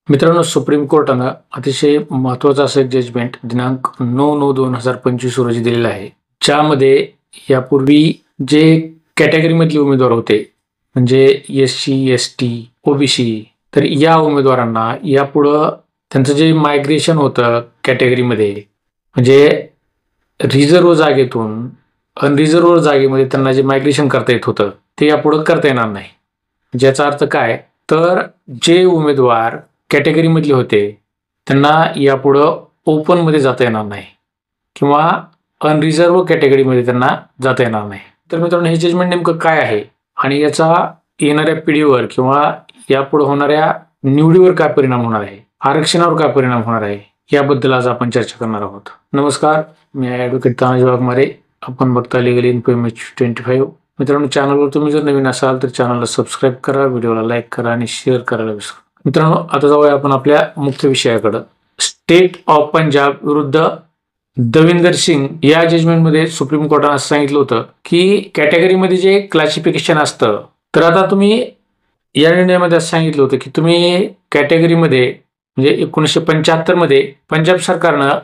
मित्रांनो, सुप्रीम कोर्टानं अतिशय महत्त्वाचं असं एक जजमेंट दिनांक 9/9/2025 रोजी दिलेलं आहे, ज्यामध्ये यापूर्वी जे कॅटेगरीमधले उमेदवार होते म्हणजे एस-सी, एस-टी, ओबीसी, तर या उमेदवारांना यापुढं त्यांचं जे मायग्रेशन होतं कॅटेगरीमध्ये म्हणजे रिझर्व्ह जागेतून अनरिझर्व्ह जागेमध्ये त्यांना जे मायग्रेशन करता येत होतं ते यापुढं करता येणार नाही. ज्याचा अर्थ काय, तर जे उमेदवार कॅटेगरीमधले होते त्यांना यापुढं ओपनमध्ये जाता येणार नाही किंवा अनरिझर्व्ह कॅटेगरीमध्ये त्यांना जाता येणार नाही. तर मित्रांनो, हे जजमेंट नेमकं काय आहे आणि याचा येणाऱ्या पिढीवर किंवा यापुढे होणाऱ्या निवडीवर काय परिणाम होणार आहे, आरक्षणावर काय परिणाम होणार आहे, याबद्दल आज आपण चर्चा करणार आहोत. नमस्कार, मी ॲडव्होकेट तानाजी वाघमारे. आपण बघता लिगल इन्फो MH25. मित्रांनो, चॅनलवर तुम्ही जर नवीन असाल तर चॅनलला सबस्क्राईब करा, व्हिडिओला लाईक करा आणि शेअर करायला विसरू. मित्रांनो, आता जाऊया आपण आपल्या मुख्य विषयाकडे. स्टेट ऑफ पंजाब विरुद्ध दविंदर सिंग या जजमेंटमध्ये सुप्रीम कोर्टाने असं सांगितलं होतं की कॅटेगरीमध्ये जे क्लासिफिकेशन असतं, तर आता तुम्ही या निर्णयामध्ये असं सांगितलं होतं की तुम्ही कॅटेगरीमध्ये म्हणजे 1975 मध्ये पंजाब सरकारनं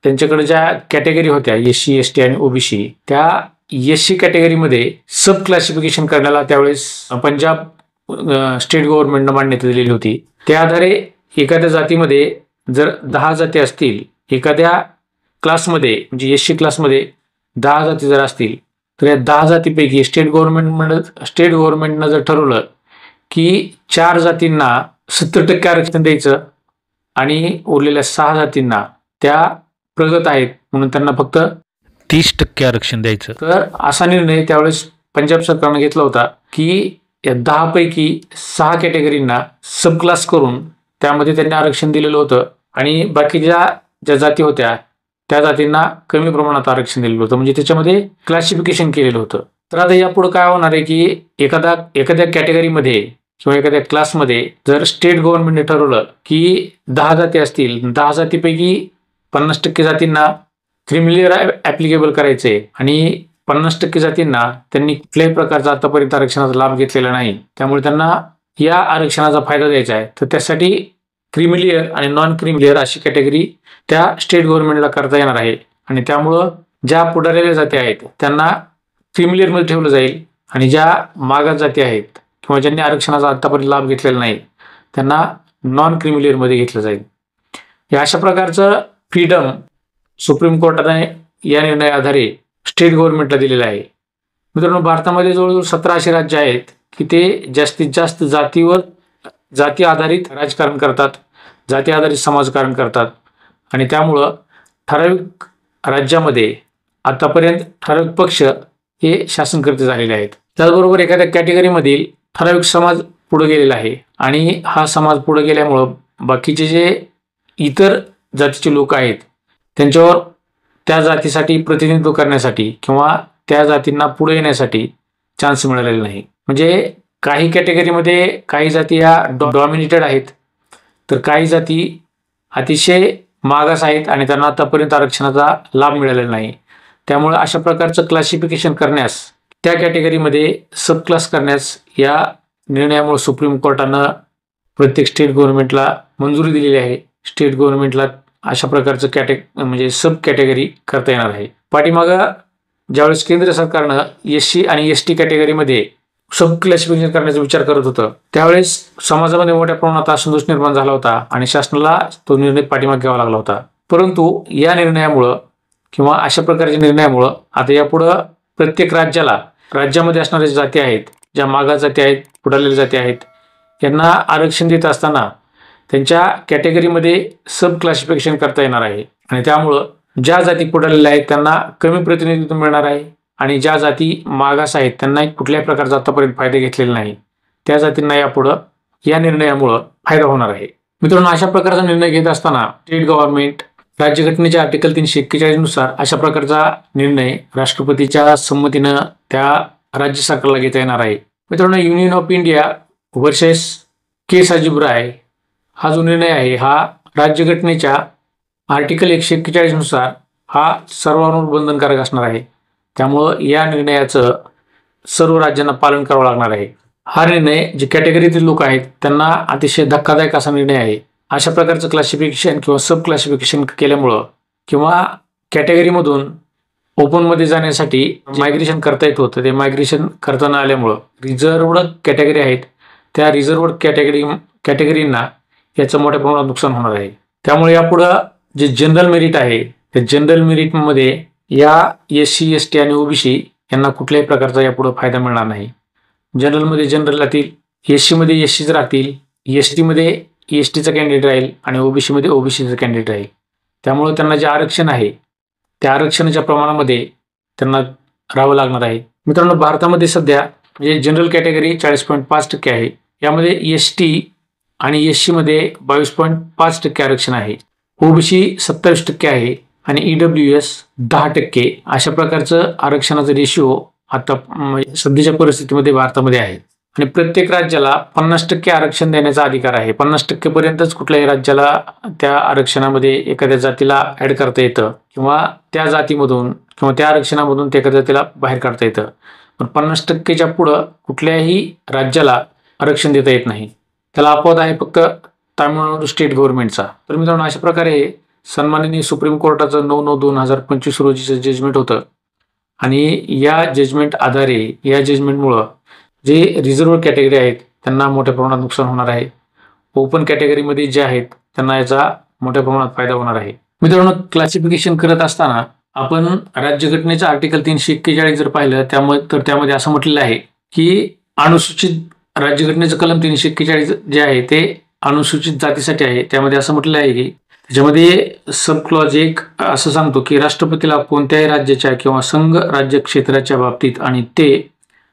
त्यांच्याकडे ज्या कॅटेगरी होत्या एस-सी, एस-टी आणि ओबीसी, त्या एस-सी कॅटेगरीमध्ये सब क्लासिफिकेशन करण्याला त्यावेळेस पंजाब स्टेट गव्हर्नमेंटनं मान्यता दिलेली होती. त्या आधारे एखाद्या जातीमध्ये जर 10 जाती असतील, एखाद्या क्लासमध्ये म्हणजे एस-सी क्लासमध्ये 10 जाती जर असतील, तर या 10 जातीपैकी स्टेट गव्हर्नमेंटनं जर ठरवलं की 4 जातींना 70% आरक्षण द्यायचं आणि उरलेल्या 6 जातींना त्या प्रगत आहेत म्हणून त्यांना फक्त 30% आरक्षण द्यायचं, तर असा निर्णय त्यावेळेस पंजाब सरकारनं घेतला होता की या 10 पैकी 6 कॅटेगरींना सब क्लास करून त्यामध्ये त्यांनी आरक्षण दिलेलं होतं आणि बाकीच्या ज्या जाती होत्या त्या जातींना कमी प्रमाणात आरक्षण दिलेलं होतं, म्हणजे त्याच्यामध्ये क्लासिफिकेशन केलेलं होतं. तर आता यापुढे काय होणार आहे की एखाद्या कॅटेगरीमध्ये किंवा एखाद्या क्लासमध्ये जर स्टेट गव्हर्नमेंटने ठरवलं की 10 जाती असतील, 10 जातीपैकी 50% जातींना क्रिमिलियर ॲप्लिकेबल करायचे आणि 50% जातींना त्यांनी कुठल्याही प्रकारचा आतापर्यंत आरक्षणाचा लाभ घेतलेला नाही, त्यामुळे त्यांना या आरक्षणाचा फायदा द्यायचा आहे. तर त्यासाठी क्रिमिलियर आणि नॉन क्रिमिलियर अशी कॅटेगरी त्या स्टेट गव्हर्नमेंटला करता येणार आहे आणि त्यामुळं ज्या पुढारलेल्या जाती आहेत त्यांना क्रिमिलियरमध्ये ठेवलं जाईल आणि ज्या मागास जाती आहेत किंवा ज्यांनी आरक्षणाचा आतापर्यंत लाभ घेतलेला नाही त्यांना नॉन क्रिमिलियरमध्ये घेतलं जाईल. या अशा प्रकारचं फ्रीडम सुप्रीम कोर्टाने या निर्णयाआधारे स्टेट गव्हर्नमेंटला दिलेलं आहे. मित्रांनो, भारतामध्ये जवळजवळ 17 अशी राज्य आहेत की ते जास्तीत जास्त जाती आधारित राजकारण करतात, जाती आधारित समाजकारण करतात आणि त्यामुळं ठराविक राज्यामध्ये आतापर्यंत ठराविक पक्ष हे शासनकर्ते झालेले आहेत. त्याचबरोबर एखाद्या कॅटेगरीमधील ठराविक समाज पुढे गेलेला आहे आणि हा समाज पुढे गेल्यामुळं बाकीचे जे इतर जातीचे लोक आहेत त्यांच्यावर त्या जातीसाठी प्रतिनिधित्व करण्यासाठी किंवा त्या जातींना पुढे येण्यासाठी चान्स मिळालेला नाही. म्हणजे काही कॅटेगरीमध्ये काही जाती या डॉमिनेटेड आहेत, तर काही जाती अतिशय मागास आहेत आणि त्यांना आतापर्यंत आरक्षणाचा लाभ मिळालेला नाही. त्यामुळे अशा प्रकारचं क्लासिफिकेशन करण्यास, त्या कॅटेगरीमध्ये सब क्लास करण्यास या निर्णयामुळे सुप्रीम कोर्टानं प्रत्येक स्टेट गव्हर्नमेंटला मंजुरी दिलेली आहे. स्टेट गव्हर्नमेंटला अशा प्रकारचं म्हणजे सब कॅटेगरी करता येणार आहे. पाठीमागं ज्यावेळेस केंद्र सरकारनं एस-सी आणि एस-टी कॅटेगरीमध्ये सब क्लासिफिकेशन करण्याचा विचार करत होतं त्यावेळेस समाजामध्ये मोठ्या प्रमाणात असंतोष निर्माण झाला होता आणि शासनाला तो निर्णय पाठीमागे घ्यावा लागला होता. परंतु या निर्णयामुळं किंवा अशा प्रकारच्या निर्णयामुळं आता यापुढं प्रत्येक राज्यामध्ये असणाऱ्या जाती आहेत, ज्या मागास जाती आहेत, पुढारलेल्या जाती आहेत, यांना आरक्षण देत असताना त्यांच्या कॅटेगरीमध्ये सब क्लासिफिकेशन करता येणार आहे आणि त्यामुळं ज्या जाती पुढारलेल्या आहेत त्यांना कमी प्रतिनिधित्व मिळणार आहे आणि ज्या जाती मागास आहेत त्यांना कुठल्याही प्रकारचा आतापर्यंत फायदा घेतलेला नाही, त्या जातींना यापुढं या निर्णयामुळं फायदा होणार आहे. मित्रांनो, अशा प्रकारचा निर्णय घेत असताना स्टेट गव्हर्नमेंट राज्यघटनेच्या आर्टिकल 341 नुसार अशा प्रकारचा निर्णय राष्ट्रपतीच्या संमतीनं त्या राज्य सरकारला घेता येणार आहे. मित्रांनो, union of India versus K Sajib Rai हा जो निर्णय आहे हा राज्यघटनेच्या आर्टिकल 141 नुसार हा सर्वांवर बंधनकारक असणार आहे. त्यामुळं या निर्णयाचं सर्व राज्यांना पालन करावं लागणार आहे. हा निर्णय जे कॅटेगरीतील लोक आहेत त्यांना अतिशय धक्कादायक असा निर्णय आहे अशा प्रकारचं क्लासिफिकेशन किंवा सब क्लासिफिकेशन केल्यामुळं किंवा कॅटेगरीमधून ओपनमध्ये जाण्यासाठी मायग्रेशन करता येत होतं, ते मायग्रेशन करताना आल्यामुळं रिझर्वड कॅटेगरी आहेत त्या रिझर्वड कॅटेगरींना याचं मोठ्या प्रमाणात नुकसान होणार आहे. त्यामुळे यापुढं जे जनरल मेरिट आहे त्या जनरल मेरिटमध्ये या SC ST आणि OBC यांना कुठल्याही प्रकारचा यापुढे फायदा मिळणार नाही. जनरलमध्ये जनरल राहतील, SC मध्ये SCच राहतील, ST मध्ये STचा कॅन्डिडेट राहील आणि OBC मध्ये OBCचा कॅन्डिडेट राहील. त्यामुळे त्यांना जे आरक्षण आहे त्या आरक्षणाच्या प्रमाणामध्ये त्यांना राहावं लागणार आहे. मित्रांनो, भारतामध्ये सध्या म्हणजे जनरल कॅटेगरी 40.5% आहे. यामध्ये ST आणि SC मध्ये 22.5% आरक्षण आहे. OBC 27% आहे आणि EWS 10%. अशा प्रकारचं आरक्षणाचं रेशिओ आता सध्याच्या परिस्थितीमध्ये भारतामध्ये आहे. आणि प्रत्येक राज्याला 50% आरक्षण देण्याचा अधिकार आहे. 50% पर्यंतच कुठल्याही राज्याला त्या आरक्षणामध्ये एखाद्या जातीला ऍड करता येतं किंवा त्या जातीमधून किंवा त्या आरक्षणामधून त्या एखाद्या जातीला बाहेर काढता येतं. पण 50%च्या पुढं कुठल्याही राज्याला आरक्षण देता येत नाही. त्याला अपवाद आहे फक्त तामिळनाडू स्टेट गव्हर्नमेंटचा. तर मित्रांनो, अशा प्रकारे सन्माननीय सुप्रीम कोर्टाचं 9/9/2025 रोजीचं जजमेंट होतं आणि या जजमेंट आधारे या जजमेंटमुळं जे रिझर्व्ह कॅटेगरी आहेत त्यांना मोठ्या प्रमाणात नुकसान होणार आहे. ओपन कॅटेगरीमध्ये जे आहेत त्यांना याचा मोठ्या प्रमाणात फायदा होणार आहे. मित्रांनो, क्लासिफिकेशन करत असताना आपण राज्यघटनेचं आर्टिकल 341 जर पाहिलं तर त्यामध्ये असं म्हटलेलं आहे की अनुसूचित राज्यघटनेचं कलम 341 जे आहे ते अनुसूचित जातीसाठी आहे. त्यामध्ये असं म्हटलेलं आहे की त्याच्यामध्ये सब क्लॉज 1 असं सांगतो की राष्ट्रपतीला कोणत्याही राज्याच्या किंवा संघ राज्य क्षेत्राच्या बाबतीत आणि ते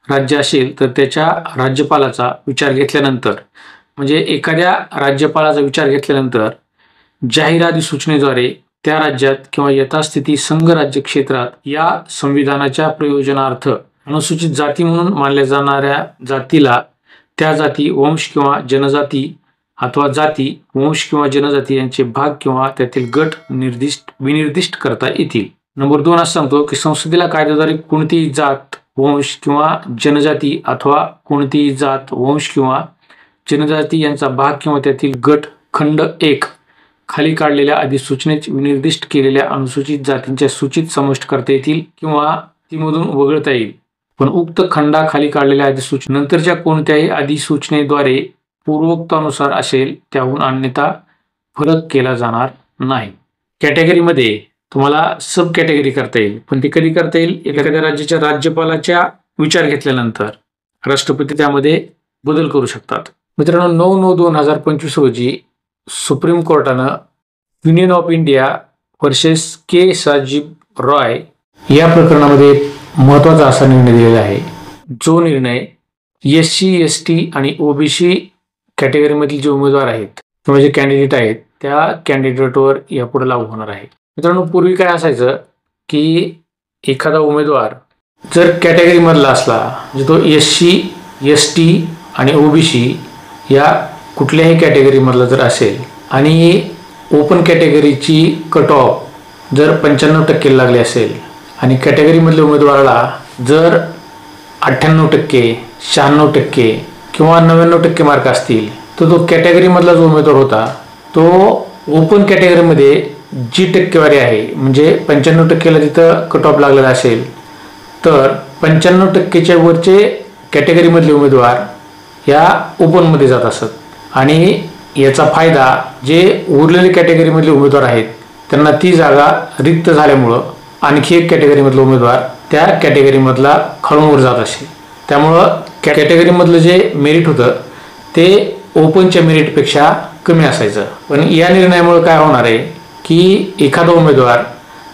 राज्य असेल तर त्याच्या राज्यपालाचा विचार घेतल्यानंतर म्हणजे एखाद्या राज्यपालाचा विचार घेतल्यानंतर जाहीर अधिसूचनेद्वारे त्या राज्यात किंवा यथास्थिती संघ राज्य क्षेत्रात या संविधानाच्या प्रयोजनार्थ अनुसूचित जाती म्हणून मानल्या जाणाऱ्या जातीला त्या जाती, वंश किंवा जनजाती अथवा जाती, वंश किंवा जनजाती यांचे भाग किंवा त्यातील गट विनिर्दिष्ट करता येतील. नंबर 2 असं सांगतो की संसदेला कायद्याद्वारे कोणतीही जात, वंश किंवा जनजाती अथवा कोणतीही जात, वंश किंवा जनजाती यांचा भाग किंवा त्यातील गट खंड 1 खाली काढलेल्या अधिसूचनेत विनिर्दिष्ट केलेल्या अनुसूचित जातींच्या सूचीत समाविष्ट करता येतील किंवा तीमधून वगळता येईल. पण उक्त खंडाखाली काढलेल्या अधिसूचनेनंतरच्या कोणत्याही अधिसूचनेद्वारे पूर्वोक्तानुसार असेल त्याहून अन्यथा फरक केला जाणार नाही. कॅटेगरीमध्ये तुम्हाला सब कॅटेगरी करता येईल, पण ती कधी करता येईल? एखाद्या राज्याच्या राज्यपालाच्या विचार घेतल्यानंतर राष्ट्रपती त्यामध्ये बदल करू शकतात. मित्रांनो, 9/9/2025 रोजी सुप्रीम कोर्टानं Union of India versus K Sajib Roy या प्रकरणामध्ये महत्त्वाचा असा निर्णय दिलेला आहे. जो निर्णय SC ST आणि OBC कॅटेगरीमधील जे उमेदवार आहेत किंवा जे कॅन्डिडेट आहेत त्या कॅन्डिडेटवर यापुढे लागू होणार आहे. मित्रांनो, पूर्वी काय असायचं की एखादा उमेदवार जर कॅटेगरीमधला असला म्हणजे तो SC ST आणि OBC या कुठल्याही कॅटेगरीमधला जर असेल आणि ओपन कॅटेगरीची कट ऑफ जर 95% लागली असेल आणि कॅटेगरीमधल्या उमेदवाराला जर 98%, 96% किंवा 99% मार्क असतील तर तो कॅटेगरीमधला जो उमेदवार होता तो ओपन कॅटेगरीमध्ये जी टक्केवारी आहे म्हणजे 95%ला तिथं कट ऑफ लागलेला असेल तर 95%च्या वरचे कॅटेगरीमधले उमेदवार या ओपनमध्ये जात असत आणि याचा फायदा जे उरलेले कॅटेगरीमधले उमेदवार आहेत त्यांना ती जागा रिक्त झाल्यामुळं आणखी एक कॅटेगरीमधला उमेदवार त्या कॅटेगरीमधला खालून जात असे. त्यामुळं कॅटेगरीमधलं जे मेरिट होतं ते ओपनच्या मेरिटपेक्षा कमी असायचं. पण या निर्णयामुळे काय होणार आहे की एखादा उमेदवार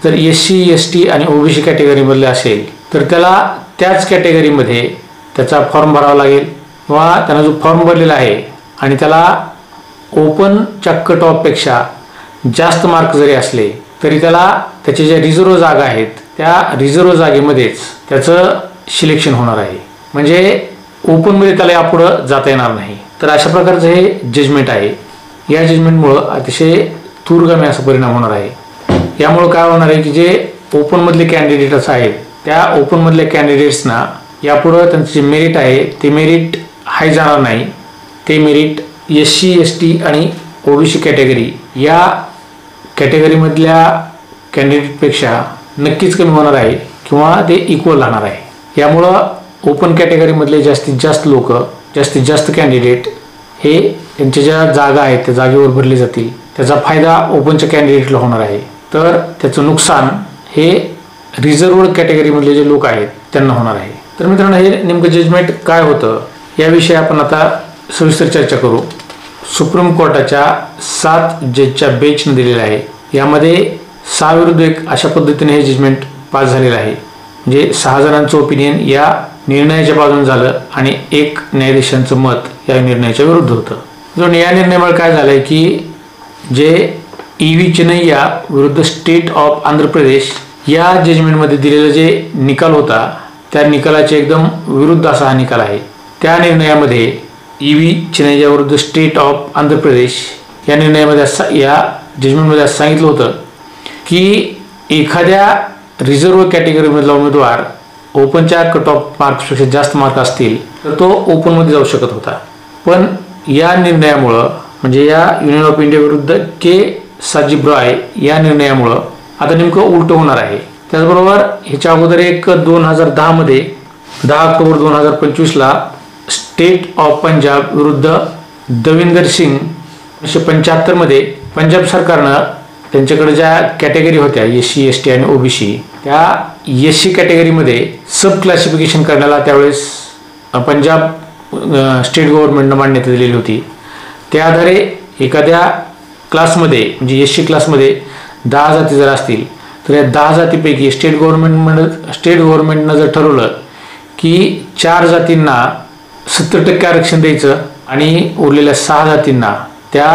जर SC ST आणि OBC कॅटेगरीमधले असेल तर त्याला त्याच कॅटेगरीमध्ये त्याचा फॉर्म भरावा लागेल किंवा त्यानं जो फॉर्म भरलेला आहे आणि त्याला ओपनच्या कट ऑफपेक्षा जास्त मार्क जरी असले तरी त्याला त्याचे ज्या रिझर्व्ह जागा आहेत त्या रिझर्व्ह जागेमध्येच त्याचं सिलेक्शन होणार आहे. म्हणजे ओपनमध्ये त्याला यापुढं जाता येणार नाही. तर अशा प्रकारचं हे जजमेंट आहे. या जजमेंटमुळं अतिशय दूरगामी असा परिणाम होणार आहे. यामुळं काय होणार आहे की जे ओपनमधले कॅन्डिडेट्स आहेत त्या ओपनमधल्या कॅन्डिडेट्सना यापुढं त्यांचं जे मेरिट आहे ते मेरिट हाय जाणार नाही. ते मेरिट SC ST आणि ओबीसी कॅटेगरी या कॅटेगरीमधल्या कॅन्डिडेटपेक्षा नक्कीच कमी होणार आहे किंवा ते इक्वल राहणार आहे। यामुळं ओपन कॅटेगरीमधले जास्तीत जास्त लोक, जास्तीत जास्त कॅन्डिडेट हे त्यांच्या ज्या जागा आहेत त्या जागेवर भरले जातील, त्याचा फायदा ओपनच्या कॅन्डिडेटला होणार आहे। तर त्याचं नुकसान हे रिझर्व्ड कॅटेगरीमधले जे लोक आहेत त्यांना होणार आहे। तर मित्रांनो, हे नेमकं जजमेंट काय होतं याविषयी आपण आता सविस्तर चर्चा करू। सुप्रीम कोर्टाच्या 7 जजच्या बेंचने दिलेलं आहे। यामध्ये 6-1 अशा पद्धतीने हे जजमेंट पास झालेलं आहे। म्हणजे 6 जणांचं ओपिनियन या निर्णयाच्या बाजूने झालं आणि 1 न्यायाधीशांचं मत या निर्णयाच्या विरुद्ध होतं। म्हणून या निर्णयामुळे काय झालंय की जे EV चिनैया विरुद्ध स्टेट ऑफ आंध्र प्रदेश या जजमेंटमध्ये दिलेला जे निकाल होता त्या निकालाच्या एकदम विरुद्ध असा हा निकाल आहे। त्या निर्णयामध्ये EV चिनैया विरुद्ध स्टेट ऑफ आंध्र प्रदेश या निर्णयामध्ये या जजमेंटमध्ये असं सांगितलं होतं की एखाद्या रिझर्व्ह कॅटेगरीमधला उमेदवार ओपनच्या कट ऑफ मार्क्सपेक्षा जास्त मार्क असतील तर तो ओपनमध्ये जाऊ शकत होता। पण या निर्णयामुळं म्हणजे या युनियन ऑफ इंडिया विरुद्ध के साजिब रॉय या निर्णयामुळं आता नेमकं उलट होणार आहे। त्याचबरोबर ह्याच्या अगोदर 2010 मध्ये 10 ऑक्टोबर 2025ला स्टेट ऑफ पंजाब विरुद्ध दविंदर सिंग 1975 मध्ये पंजाब सरकारनं त्यांच्याकडे ज्या कॅटेगरी होत्या SC ST आणि OBC त्या SC कॅटेगरीमध्ये सब क्लासिफिकेशन करण्याला त्यावेळेस पंजाब स्टेट गव्हर्नमेंटनं मान्यता दिलेली होती। त्या आधारे एखाद्या क्लासमध्ये म्हणजे SC क्लासमध्ये 10 जाती जर असतील तर या 10 जातीपैकी स्टेट गव्हर्नमेंटनं जर ठरवलं की 4 जातींना 70% आरक्षण द्यायचं आणि उरलेल्या 6 जातींना त्या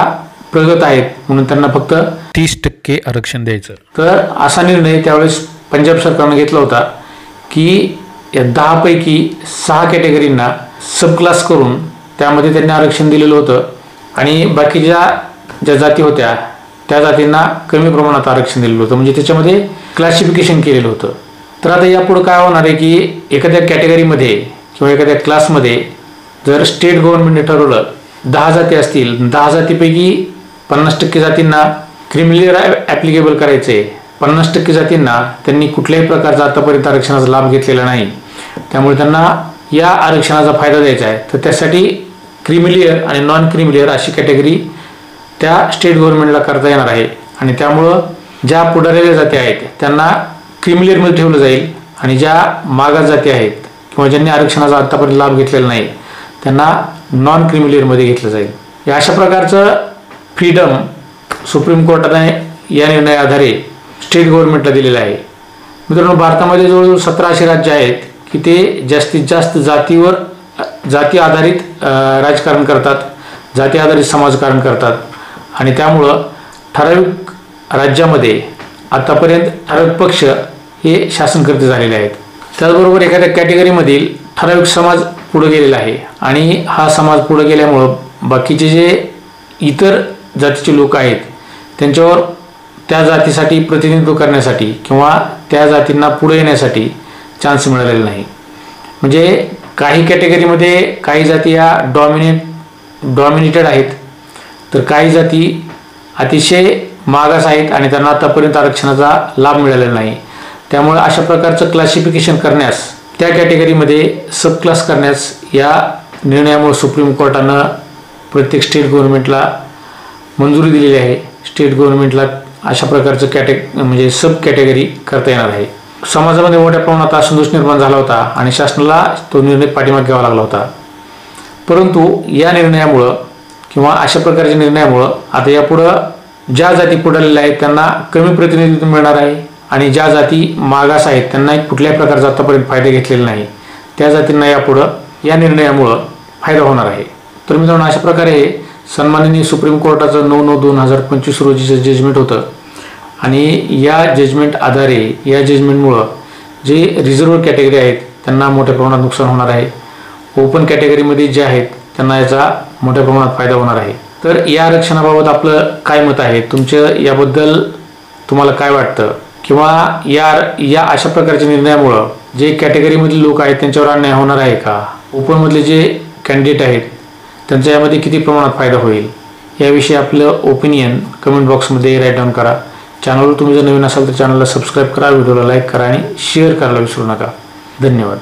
प्रगत आहेत म्हणून त्यांना फक्त 30% आरक्षण द्यायचं, तर असा निर्णय त्यावेळेस पंजाब सरकारनं घेतला होता की या 10 पैकी 6 कॅटेगरींना सब क्लास करून त्यामध्ये त्यांनी आरक्षण दिलेलं होतं आणि बाकीच्या ज्या जाती होत्या त्या जातींना कमी प्रमाणात आरक्षण दिलेलं होतं, म्हणजे त्याच्यामध्ये क्लासिफिकेशन केलेलं होतं। तर आता यापुढे काय होणार आहे की एखाद्या कॅटेगरीमध्ये किंवा एखाद्या क्लासमध्ये जर स्टेट गव्हर्नमेंटने ठरवलं 10 जाती असतील, 10 जातीपैकी 50% जातींना क्रिमिलियर ॲप्लिकेबल करायचे, 50% जातींना त्यांनी कुठल्याही प्रकारचा आतापर्यंत आरक्षणाचा लाभ घेतलेला नाही त्यामुळे त्यांना या आरक्षणाचा फायदा द्यायचा आहे। तर त्यासाठी क्रिमिलियर आणि नॉन क्रिमिलियर अशी कॅटेगरी त्या स्टेट गव्हर्नमेंटला करता येणार आहे आणि त्यामुळं ज्या पुढारलेल्या जाती आहेत त्यांना क्रिमिलियरमध्ये ठेवलं जाईल आणि ज्या मागास जाती आहेत किंवा ज्यांनी आरक्षणाचा आतापर्यंत लाभ घेतलेला नाही त्यांना नॉन क्रिमिलियरमध्ये घेतलं जाईल। या अशा प्रकारचं फ्रीडम सुप्रीम कोर्टाने या निर्णयाआधारे स्टेट गव्हर्नमेंटला दिलेलं आहे। मित्रांनो, भारतामध्ये जवळजवळ 17 असे राज्य आहेत की ते जास्तीत जास्त जाती आधारित राजकारण करतात, जाती आधारित समाजकारण करतात आणि त्यामुळं ठराविक राज्यामध्ये आतापर्यंत ठराविक पक्ष हे शासनकर्ते झालेले आहेत। त्याचबरोबर एखाद्या कॅटेगरीमधील ठराविक समाज पुढे गेलेला आहे आणि हा समाज पुढे गेल्यामुळं बाकीचे जे इतर जातीचे लोक आहेत त्यांच्यावर त्या जातीसाठी प्रतिनिधित्व करण्यासाठी किंवा त्या जातींना पुढे येण्यासाठी चान्स मिळालेला नाही। म्हणजे काही कॅटेगरीमध्ये काही जाती या डॉमिनेटेड आहेत तर काही जाती अतिशय मागास आहेत आणि त्यांना आतापर्यंत आरक्षणाचा लाभ मिळालेला नाही। त्यामुळे अशा प्रकारचं क्लासिफिकेशन करण्यास, त्या कॅटेगरीमध्ये सब क्लास करण्यास या निर्णयामुळे सुप्रीम कोर्टानं प्रत्येक स्टेट गव्हर्नमेंटला मंजुरी दिलेली आहे। स्टेट गव्हर्नमेंटला अशा प्रकारचं म्हणजे सब कॅटेगरी करता येणार आहे। समाजामध्ये मोठ्या प्रमाणात असंतोष निर्माण झाला होता आणि शासनाला तो निर्णय पाठीमागे घ्यावा लागला होता। परंतु या निर्णयामुळं किंवा अशा प्रकारच्या निर्णयामुळं आता यापुढं ज्या जाती पुढारलेल्या आहेत त्यांना कमी प्रतिनिधित्व मिळणार आहे आणि ज्या जाती मागास आहेत त्यांना कुठल्याही प्रकारचा आतापर्यंत फायदा घेतलेला नाही त्या जातींना यापुढं या निर्णयामुळं फायदा होणार आहे। तर मित्रांनो, अशा प्रकारे सन्माननीय सुप्रीम कोर्टाचं 9/9/2025 रोजीचं जजमेंट होतं आणि या जजमेंट आधारे या जजमेंटमुळं जे रिझर्व्ह कॅटेगरी आहेत त्यांना मोठ्या प्रमाणात नुकसान होणार आहे। ओपन कॅटेगरीमध्ये जे आहेत त्यांना याचा मोठ्या प्रमाणात फायदा होणार आहे। तर या आरक्षणाबाबत आपलं काय मत आहे, तुमचं याबद्दल तुम्हाला काय वाटतं किंवा या अशा प्रकारच्या निर्णयामुळं जे कॅटेगरीमधले लोक आहेत त्यांच्यावर अन्याय होणार आहे का, ओपनमधले जे कॅन्डिडेट आहेत त्यांचा यामध्ये किती प्रमाणात फायदा होईल याविषयी आपलं ओपिनियन कमेंट बॉक्समध्ये राईट डाऊन करा. चॅनलवर तुम्ही जर नवीन असाल तर चॅनलला सबस्क्राईब करा, व्हिडिओला लाईक करा आणि शेअर करायला विसरू नका. धन्यवाद.